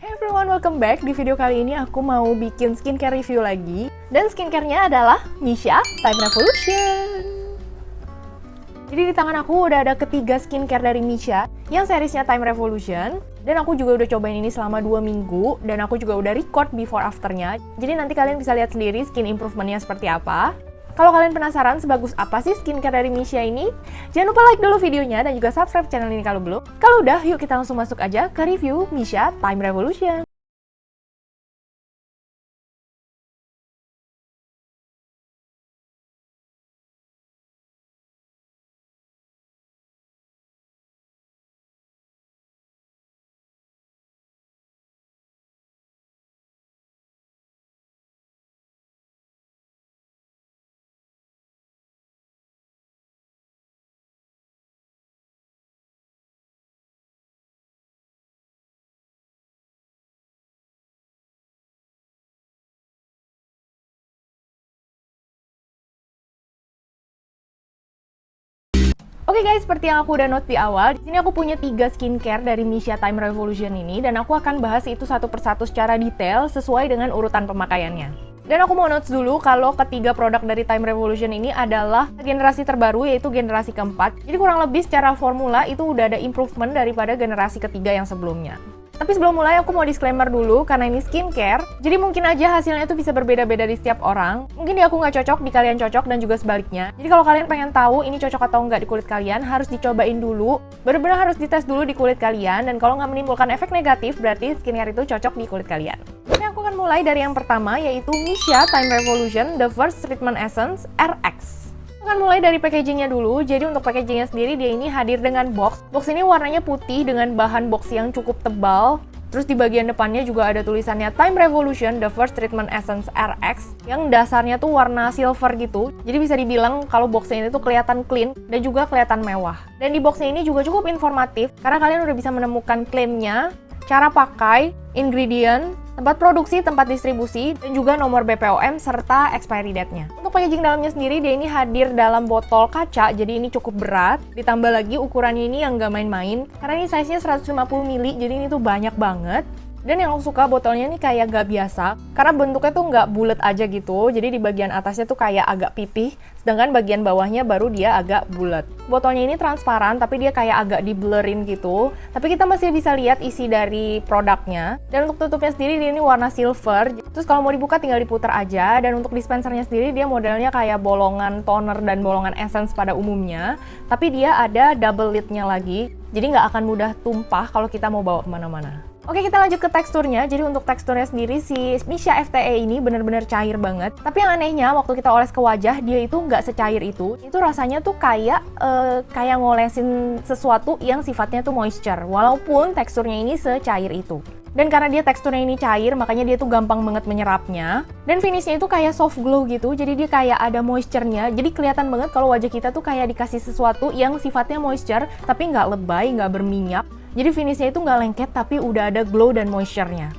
Hey everyone, welcome back. Di video kali ini aku mau bikin skincare review lagi. Dan skincare-nya adalah Missha Time Revolution. Jadi di tangan aku udah ada ketiga skincare dari Missha yang seriesnya Time Revolution. Dan aku juga udah cobain ini selama 2 minggu. Dan aku juga udah record before afternya. Jadi nanti kalian bisa lihat sendiri skin improvement-nya seperti apa. Kalau kalian penasaran sebagus apa sih skincare dari Missha ini, jangan lupa like dulu videonya dan juga subscribe channel ini kalau belum. Kalau udah, yuk kita langsung masuk aja ke review Missha Time Revolution. Oke guys, seperti yang aku udah note di awal, di sini aku punya 3 skincare dari Missha Time Revolution ini dan aku akan bahas itu satu persatu secara detail sesuai dengan urutan pemakaiannya. Dan aku mau notes dulu kalau ketiga produk dari Time Revolution ini adalah generasi terbaru, yaitu generasi keempat. Jadi kurang lebih secara formula itu udah ada improvement daripada generasi ketiga yang sebelumnya. Tapi sebelum mulai aku mau disclaimer dulu karena ini skincare, jadi mungkin aja hasilnya itu bisa berbeda-beda di setiap orang. Mungkin di aku nggak cocok, di kalian cocok, dan juga sebaliknya. Jadi kalau kalian pengen tahu ini cocok atau nggak di kulit kalian, harus dicobain dulu. Bener-bener harus dites dulu di kulit kalian, dan kalau nggak menimbulkan efek negatif, berarti skincare itu cocok di kulit kalian. Oke, aku akan mulai dari yang pertama, yaitu Missha Time Revolution The First Treatment Essence RX. Akan mulai dari packagingnya dulu. Jadi untuk packagingnya sendiri dia ini hadir dengan box. Box ini warnanya putih dengan bahan box yang cukup tebal. Terus di bagian depannya juga ada tulisannya Time Revolution The First Treatment Essence RX yang dasarnya tuh warna silver gitu. Jadi bisa dibilang kalau boxnya ini tuh kelihatan clean dan juga kelihatan mewah. Dan di boxnya ini juga cukup informatif karena kalian udah bisa menemukan klaimnya, cara pakai, ingredient, tempat produksi, tempat distribusi, dan juga nomor BPOM serta expiry date-nya. Untuk packaging dalamnya sendiri, dia ini hadir dalam botol kaca, jadi ini cukup berat. Ditambah lagi ukurannya ini yang nggak main-main, karena ini size-nya 150 ml, jadi ini tuh banyak banget. Dan yang aku suka botolnya ini kayak gak biasa, karena bentuknya tuh nggak bulat aja gitu, jadi di bagian atasnya tuh kayak agak pipih, sedangkan bagian bawahnya baru dia agak bulat. Botolnya ini transparan, tapi dia kayak agak di-blurrin gitu, tapi kita masih bisa lihat isi dari produknya. Dan untuk tutupnya sendiri dia ini warna silver, terus kalau mau dibuka tinggal diputar aja. Dan untuk dispensernya sendiri dia modelnya kayak bolongan toner dan bolongan essence pada umumnya, tapi dia ada double lid-nya lagi, jadi nggak akan mudah tumpah kalau kita mau bawa kemana-mana. Oke, kita lanjut ke teksturnya. Jadi untuk teksturnya sendiri si Missha FTE ini bener-bener cair banget. Tapi yang anehnya waktu kita oles ke wajah dia itu nggak secair itu. Itu rasanya tuh kayak ngolesin sesuatu yang sifatnya tuh moisture. Walaupun teksturnya ini secair itu. Dan karena dia teksturnya ini cair, makanya dia tuh gampang banget menyerapnya. Dan finishnya itu kayak soft glow gitu, jadi dia kayak ada moisture-nya. Jadi kelihatan banget kalau wajah kita tuh kayak dikasih sesuatu yang sifatnya moisture, tapi nggak lebay, nggak berminyak. Jadi finishnya itu nggak lengket, tapi udah ada glow dan moisture-nya.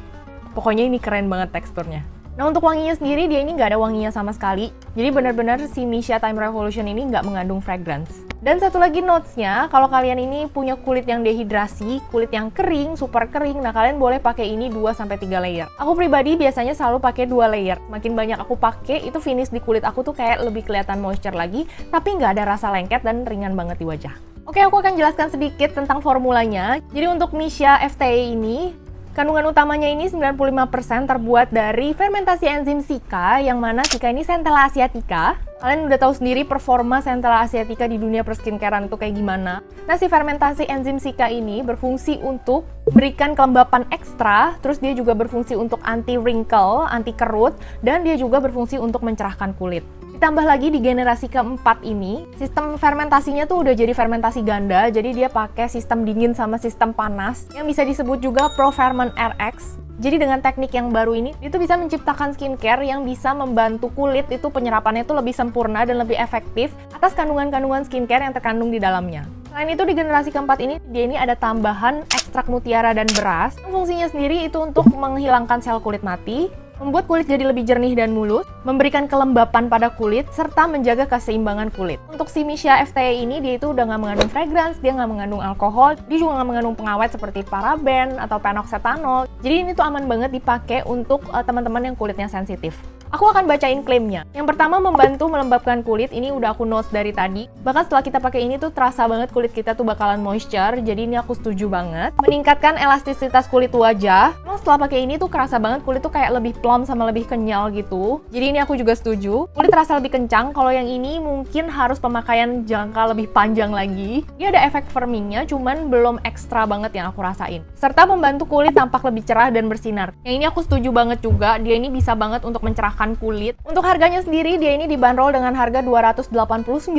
Pokoknya ini keren banget teksturnya. Nah untuk wanginya sendiri, dia ini nggak ada wanginya sama sekali. Jadi benar-benar si Missha Time Revolution ini nggak mengandung fragrance. Dan satu lagi notes-nya, kalau kalian ini punya kulit yang dehidrasi, kulit yang kering, super kering, nah kalian boleh pakai ini 2-3 layer. Aku pribadi biasanya selalu pakai 2 layer. Makin banyak aku pakai, itu finish di kulit aku tuh kayak lebih kelihatan moisture lagi, tapi nggak ada rasa lengket dan ringan banget di wajah. Oke, aku akan jelaskan sedikit tentang formulanya. Jadi untuk Missha FTE ini, kandungan utamanya ini 95% terbuat dari fermentasi enzim Cica, yang mana Cica ini Centella asiatica. Kalian udah tahu sendiri performa Centella asiatica di dunia perskincarean itu kayak gimana. Nah, si fermentasi enzim Cica ini berfungsi untuk berikan kelembapan ekstra, terus dia juga berfungsi untuk anti wrinkle, anti kerut, dan dia juga berfungsi untuk mencerahkan kulit. Ditambah lagi di generasi keempat ini, sistem fermentasinya tuh udah jadi fermentasi ganda, jadi dia pakai sistem dingin sama sistem panas, yang bisa disebut juga ProFerment RX. Jadi dengan teknik yang baru ini, itu bisa menciptakan skincare yang bisa membantu kulit itu penyerapannya itu lebih sempurna dan lebih efektif atas kandungan-kandungan skincare yang terkandung di dalamnya. Selain itu di generasi keempat ini, dia ini ada tambahan ekstrak mutiara dan beras. Fungsinya sendiri itu untuk menghilangkan sel kulit mati, membuat kulit jadi lebih jernih dan mulus, memberikan kelembapan pada kulit, serta menjaga keseimbangan kulit. Untuk si Misia FTE ini, dia itu udah nggak mengandung fragrance, dia nggak mengandung alkohol, dia juga nggak mengandung pengawet seperti paraben atau phenoxyethanol. Jadi ini tuh aman banget dipakai untuk teman-teman yang kulitnya sensitif. Aku akan bacain klaimnya. Yang pertama, membantu melembabkan kulit. Ini udah aku notes dari tadi. Bahkan setelah kita pakai ini tuh terasa banget kulit kita tuh bakalan moisture. Jadi ini aku setuju banget. Meningkatkan elastisitas kulit wajah. Emang setelah pakai ini tuh kerasa banget kulit tuh kayak lebih plump sama lebih kenyal gitu. Jadi ini aku juga setuju. Kulit terasa lebih kencang. Kalau yang ini mungkin harus pemakaian jangka lebih panjang lagi. Dia ada efek firmingnya, cuman belum ekstra banget yang aku rasain. Serta membantu kulit tampak lebih cerah dan bersinar. Yang ini aku setuju banget juga. Dia ini bisa banget untuk mencerahkan kulit. Untuk harganya sendiri, dia ini dibanderol dengan harga 289.000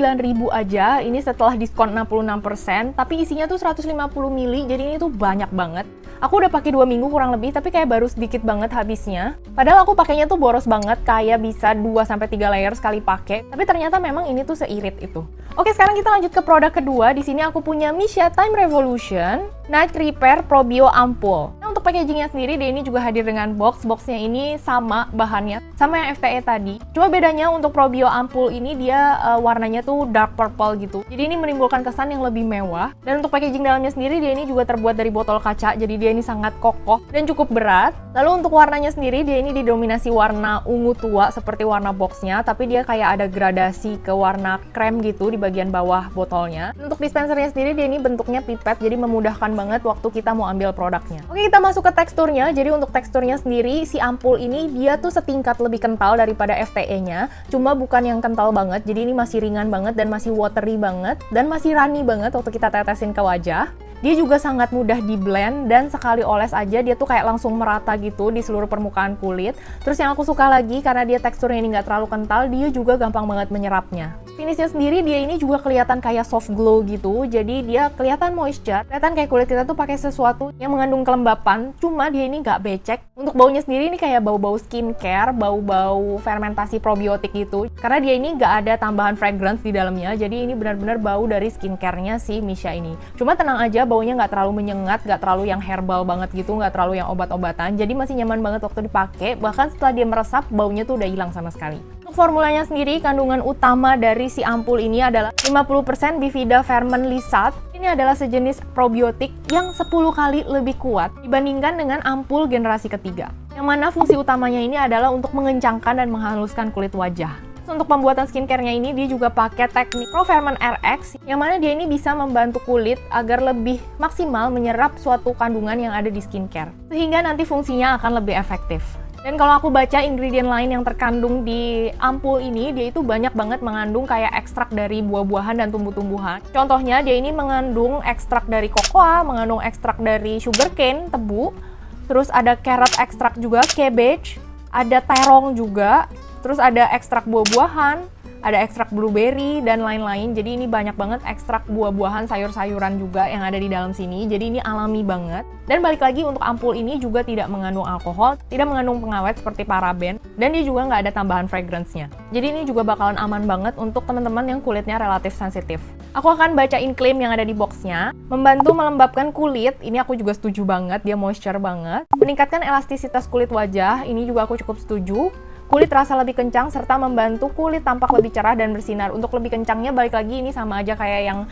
aja. Ini setelah diskon 66%, tapi isinya tuh 150 ml, jadi ini tuh banyak banget. Aku udah pakai 2 minggu kurang lebih, tapi kayak baru sedikit banget habisnya. Padahal aku pakainya tuh boros banget, kayak bisa 2-3 layer sekali pakai. Tapi ternyata memang ini tuh seirit itu. Oke, sekarang kita lanjut ke produk kedua. Di sini aku punya Misia Time Revolution Night Repair Probio Ampule. Nah, untuk packagingnya sendiri, dia ini juga hadir dengan box. Boxnya ini sama bahannya, sama yang FTE tadi. Cuma bedanya untuk Probio Ampule ini dia warnanya tuh dark purple gitu. Jadi ini menimbulkan kesan yang lebih mewah. Dan untuk packaging dalamnya sendiri, dia ini juga terbuat dari botol kaca. Jadi dia ini sangat kokoh dan cukup berat. Lalu untuk warnanya sendiri, dia ini didominasi warna ungu tua seperti warna boxnya. Tapi dia kayak ada gradasi ke warna krem gitu di bagian bawah botolnya. Untuk dispensernya sendiri, dia ini bentuknya pipet. Jadi memudahkan banget waktu kita mau ambil produknya. Oke, kita masuk ke teksturnya. Jadi untuk teksturnya sendiri, si ampul ini dia tuh setingkat lebih kental daripada FTE-nya. Cuma bukan yang kental banget. Jadi ini masih ringan banget dan masih watery banget dan masih runny banget waktu kita tetesin ke wajah. Dia juga sangat mudah di blend dan sekali oles aja dia tuh kayak langsung merata gitu di seluruh permukaan kulit. Terus yang aku suka lagi karena dia teksturnya ini nggak terlalu kental, dia juga gampang banget menyerapnya. Finishnya sendiri dia ini juga kelihatan kayak soft glow gitu, jadi dia kelihatan moisture, kelihatan kayak kulit kita tuh pakai sesuatu yang mengandung kelembapan, cuma dia ini nggak becek. Untuk baunya sendiri ini kayak bau-bau skincare, bau-bau fermentasi probiotik gitu, karena dia ini nggak ada tambahan fragrance di dalamnya, jadi ini benar-benar bau dari skincare-nya si Misia ini. Cuma tenang aja, baunya nggak terlalu menyengat, nggak terlalu yang herbal banget gitu, nggak terlalu yang obat-obatan, jadi masih nyaman banget waktu dipakai, bahkan setelah dia meresap, baunya tuh udah hilang sama sekali. Untuk formulanya sendiri, kandungan utama dari si ampul ini adalah 50% Bifida Ferment Lysat. Ini adalah sejenis probiotik yang 10 kali lebih kuat dibandingkan dengan ampul generasi ketiga. Yang mana fungsi utamanya ini adalah untuk mengencangkan dan menghaluskan kulit wajah. Untuk pembuatan skincare-nya ini, dia juga pakai teknik ProFerment RX, yang mana dia ini bisa membantu kulit agar lebih maksimal menyerap suatu kandungan yang ada di skincare. Sehingga nanti fungsinya akan lebih efektif. Dan kalau aku baca ingredient lain yang terkandung di ampul ini, dia itu banyak banget mengandung kayak ekstrak dari buah-buahan dan tumbuh-tumbuhan. Contohnya, dia ini mengandung ekstrak dari kokoa, mengandung ekstrak dari sugarcane, tebu, terus ada carrot ekstrak juga, cabbage, ada terong juga, terus ada ekstrak buah-buahan, ada ekstrak blueberry, dan lain-lain. Jadi ini banyak banget ekstrak buah-buahan, sayur-sayuran juga yang ada di dalam sini. Jadi ini alami banget. Dan balik lagi, untuk ampul ini juga tidak mengandung alkohol, tidak mengandung pengawet seperti paraben, dan dia juga nggak ada tambahan fragrance-nya. Jadi ini juga bakalan aman banget untuk teman-teman yang kulitnya relatif sensitif. Aku akan bacain klaim yang ada di boxnya. Membantu melembabkan kulit, ini aku juga setuju banget, dia moisture banget. Meningkatkan elastisitas kulit wajah, ini juga aku cukup setuju. Kulit terasa lebih kencang serta membantu kulit tampak lebih cerah dan bersinar. Untuk lebih kencangnya balik lagi ini sama aja kayak yang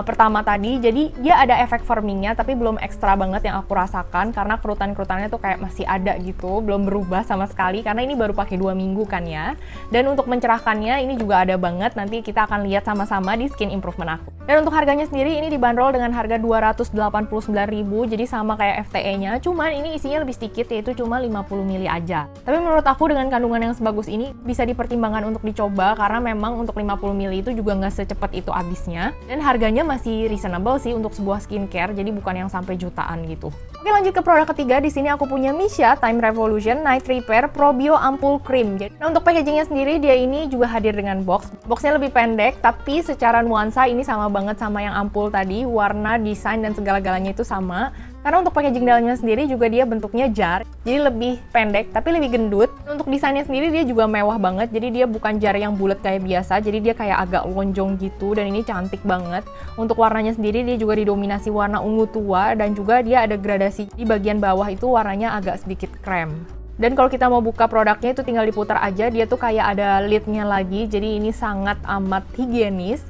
pertama tadi. Jadi dia ada efek firmingnya tapi belum ekstra banget yang aku rasakan karena kerutan-kerutannya tuh kayak masih ada gitu, belum berubah sama sekali karena ini baru pakai 2 minggu kan ya. Dan untuk mencerahkannya ini juga ada banget, nanti kita akan lihat sama-sama di skin improvement aku. Dan untuk harganya sendiri ini dibanderol dengan harga 289.000, jadi sama kayak FTE-nya, cuman ini isinya lebih sedikit yaitu cuma 50 ml aja. Tapi menurut aku dengan kandungan yang sebagus ini bisa dipertimbangkan untuk dicoba karena memang untuk 50 ml itu juga nggak secepat itu habisnya. Dan harganya masih reasonable sih untuk sebuah skincare, jadi bukan yang sampai jutaan gitu. Oke, lanjut ke produk ketiga. Di sini aku punya Misia Time Revolution Night Repair Probio Ampule Cream. Nah, untuk packagingnya sendiri dia ini juga hadir dengan box. Boxnya lebih pendek, tapi secara nuansa ini sama banget sama yang ampul tadi. Warna, desain, dan segala-galanya itu sama. Karena untuk packaging dalamnya sendiri juga dia bentuknya jar, jadi lebih pendek tapi lebih gendut. Untuk desainnya sendiri dia juga mewah banget, jadi dia bukan jar yang bulat kayak biasa, jadi dia kayak agak lonjong gitu dan ini cantik banget. Untuk warnanya sendiri dia juga didominasi warna ungu tua dan juga dia ada gradasi di bagian bawah itu warnanya agak sedikit krem. Dan kalau kita mau buka produknya itu tinggal diputar aja, dia tuh kayak ada lidnya lagi, jadi ini sangat amat higienis.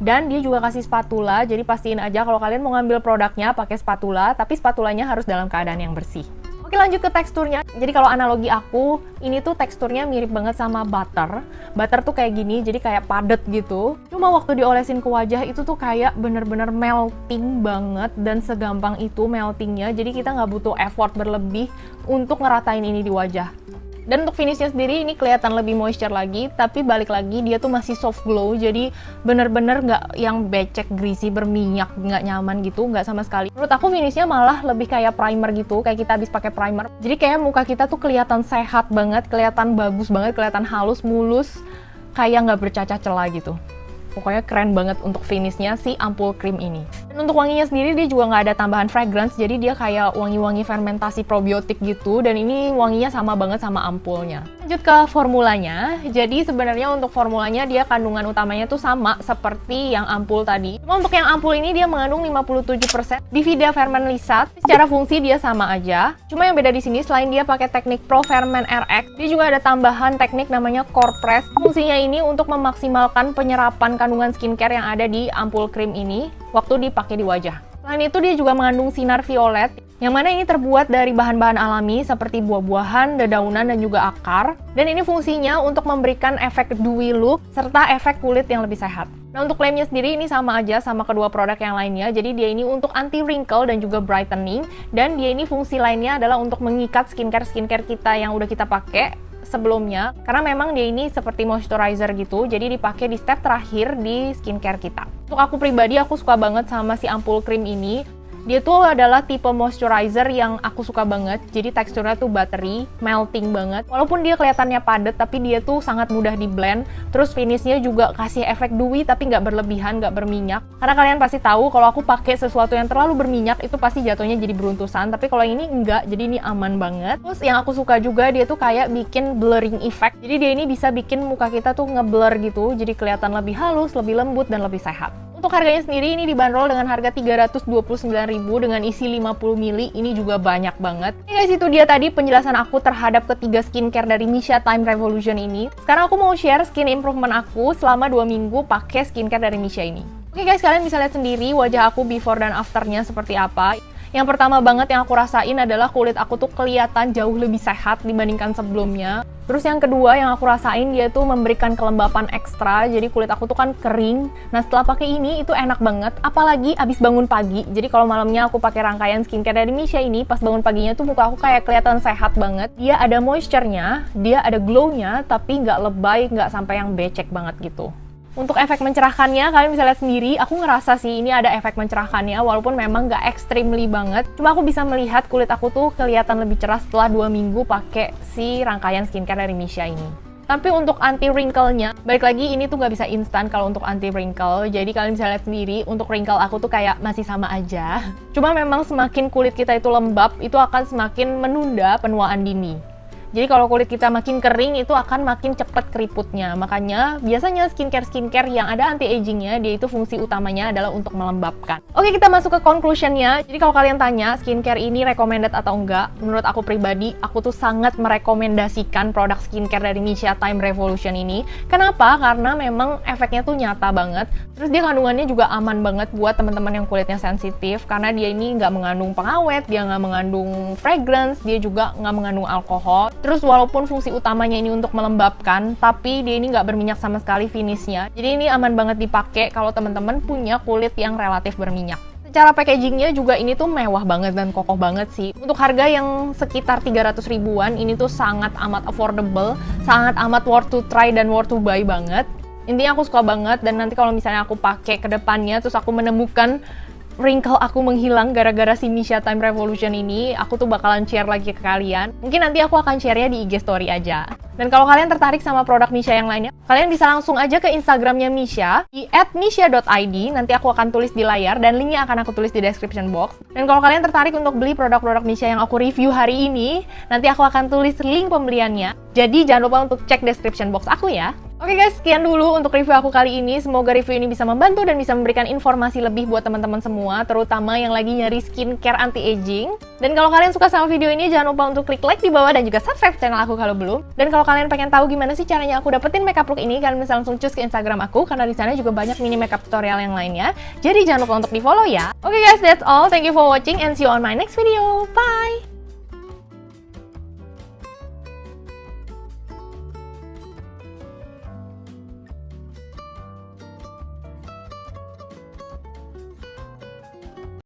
Dan dia juga kasih spatula, jadi pastiin aja kalau kalian mau ngambil produknya pakai spatula, tapi spatulanya harus dalam keadaan yang bersih. Oke, lanjut ke teksturnya. Jadi kalau analogi aku, ini tuh teksturnya mirip banget sama butter. Butter tuh kayak gini, jadi kayak padet gitu. Cuma waktu diolesin ke wajah itu tuh kayak bener-bener melting banget dan segampang itu meltingnya. Jadi kita nggak butuh effort berlebih untuk ngeratain ini di wajah. Dan untuk finishnya sendiri ini kelihatan lebih moisture lagi, tapi balik lagi dia tuh masih soft glow, jadi bener-bener nggak yang becek, greasy, berminyak, nggak nyaman gitu, nggak sama sekali. Menurut aku finishnya malah lebih kayak primer gitu, kayak kita habis pakai primer. Jadi kayak muka kita tuh kelihatan sehat banget, kelihatan bagus banget, kelihatan halus, mulus, kayak nggak bercacat celah gitu. Pokoknya keren banget untuk finishnya si ampul krim ini. Dan untuk wanginya sendiri dia juga nggak ada tambahan fragrance, jadi dia kayak wangi-wangi fermentasi probiotik gitu, dan ini wanginya sama banget sama ampulnya. Lanjut ke formulanya. Jadi sebenarnya untuk formulanya dia kandungan utamanya tuh sama seperti yang ampul tadi. Cuma untuk yang ampul ini dia mengandung 57% Bifida ferment lysat. Secara fungsi dia sama aja. Cuma yang beda di sini selain dia pakai teknik Pro Ferment RX, dia juga ada tambahan teknik namanya Core Press. Fungsinya ini untuk memaksimalkan penyerapan kandungan skincare yang ada di ampul krim ini waktu dipakai di wajah. Selain itu dia juga mengandung sinar violet, yang mana ini terbuat dari bahan-bahan alami seperti buah-buahan, dedaunan, dan juga akar. Dan ini fungsinya untuk memberikan efek dewy look serta efek kulit yang lebih sehat. Nah, untuk klaimnya sendiri ini sama aja sama kedua produk yang lainnya. Jadi dia ini untuk anti wrinkle dan juga brightening, dan dia ini fungsi lainnya adalah untuk mengikat skincare kita yang udah kita pakai sebelumnya, karena memang dia ini seperti moisturizer gitu, jadi dipakai di step terakhir di skincare kita. Untuk aku pribadi, aku suka banget sama si ampul krim ini. Dia tuh adalah tipe moisturizer yang aku suka banget, jadi teksturnya tuh buttery, melting banget. Walaupun dia kelihatannya padat, tapi dia tuh sangat mudah di blend. Terus finishnya juga kasih efek dewy, tapi nggak berlebihan, nggak berminyak. Karena kalian pasti tahu kalau aku pakai sesuatu yang terlalu berminyak, itu pasti jatuhnya jadi beruntusan. Tapi kalau ini enggak, jadi ini aman banget. Terus yang aku suka juga, dia tuh kayak bikin blurring effect. Jadi dia ini bisa bikin muka kita tuh ngeblur gitu, jadi kelihatan lebih halus, lebih lembut, dan lebih sehat. Untuk harganya sendiri ini dibanderol dengan harga 329.000 dengan isi 50 ml, ini juga banyak banget. Oke guys, itu dia tadi penjelasan aku terhadap ketiga skincare dari Missha Time Revolution ini. Sekarang aku mau share skin improvement aku selama 2 minggu pakai skincare dari Missha ini. Oke guys, kalian bisa lihat sendiri wajah aku before dan afternya seperti apa. Yang pertama banget yang aku rasain adalah kulit aku tuh kelihatan jauh lebih sehat dibandingkan sebelumnya. Terus yang kedua yang aku rasain, dia tuh memberikan kelembapan ekstra, jadi kulit aku tuh kan kering. Nah setelah pakai ini itu enak banget, apalagi abis bangun pagi. Jadi kalau malamnya aku pakai rangkaian skincare dari Missha ini, pas bangun paginya tuh muka aku kayak kelihatan sehat banget. Dia ada moisture-nya, dia ada glow-nya, tapi nggak lebay, nggak sampai yang becek banget gitu. Untuk efek mencerahkannya, kalian bisa lihat sendiri, aku ngerasa sih ini ada efek mencerahkannya, walaupun memang nggak extremely banget. Cuma aku bisa melihat kulit aku tuh kelihatan lebih cerah setelah 2 minggu pakai si rangkaian skincare dari Missha ini. Tapi untuk anti wrinkle-nya, balik lagi ini tuh nggak bisa instan kalau untuk anti wrinkle. Jadi kalian bisa lihat sendiri, untuk wrinkle aku tuh kayak masih sama aja. Cuma memang semakin kulit kita itu lembab, itu akan semakin menunda penuaan dini. Jadi kalau kulit kita makin kering, itu akan makin cepat keriputnya. Makanya biasanya skincare yang ada anti-agingnya, dia itu fungsi utamanya adalah untuk melembabkan. Oke, kita masuk ke conclusionnya. Jadi kalau kalian tanya skincare ini recommended atau enggak, menurut aku pribadi, aku tuh sangat merekomendasikan produk skincare dari Missha Time Revolution ini. Kenapa? Karena memang efeknya tuh nyata banget. Terus dia kandungannya juga aman banget buat teman-teman yang kulitnya sensitif, karena dia ini nggak mengandung pengawet, dia nggak mengandung fragrance, dia juga nggak mengandung alkohol. Terus walaupun fungsi utamanya ini untuk melembabkan, tapi dia ini nggak berminyak sama sekali finishnya. Jadi ini aman banget dipakai kalau teman-teman punya kulit yang relatif berminyak. Secara packagingnya juga ini tuh mewah banget dan kokoh banget sih. Untuk harga yang sekitar 300 ribuan, ini tuh sangat amat affordable, sangat amat worth to try dan worth to buy banget. Intinya aku suka banget, dan nanti kalau misalnya aku pakai ke depannya, terus aku menemukan wrinkle aku menghilang gara-gara si Missha Time Revolution ini, aku tuh bakalan share lagi ke kalian. Mungkin nanti aku akan share-nya di IG story aja. Dan kalau kalian tertarik sama produk Missha yang lainnya, kalian bisa langsung aja ke Instagramnya Missha di @missha.id. Nanti aku akan tulis di layar dan linknya akan aku tulis di description box. Dan kalau kalian tertarik untuk beli produk-produk Missha yang aku review hari ini, nanti aku akan tulis link pembeliannya. Jadi jangan lupa untuk cek description box aku ya. Oke guys, sekian dulu untuk review aku kali ini. Semoga review ini bisa membantu dan bisa memberikan informasi lebih buat teman-teman semua, terutama yang lagi nyari skincare anti-aging. Dan kalau kalian suka sama video ini, jangan lupa untuk klik like di bawah dan juga subscribe channel aku kalau belum. Dan kalau kalian pengen tahu gimana sih caranya aku dapetin makeup look ini, kalian bisa langsung cus ke Instagram aku, karena di sana juga banyak mini makeup tutorial yang lainnya. Jadi jangan lupa untuk di follow ya. Oke guys, that's all. Thank you for watching and see you on my next video. Bye!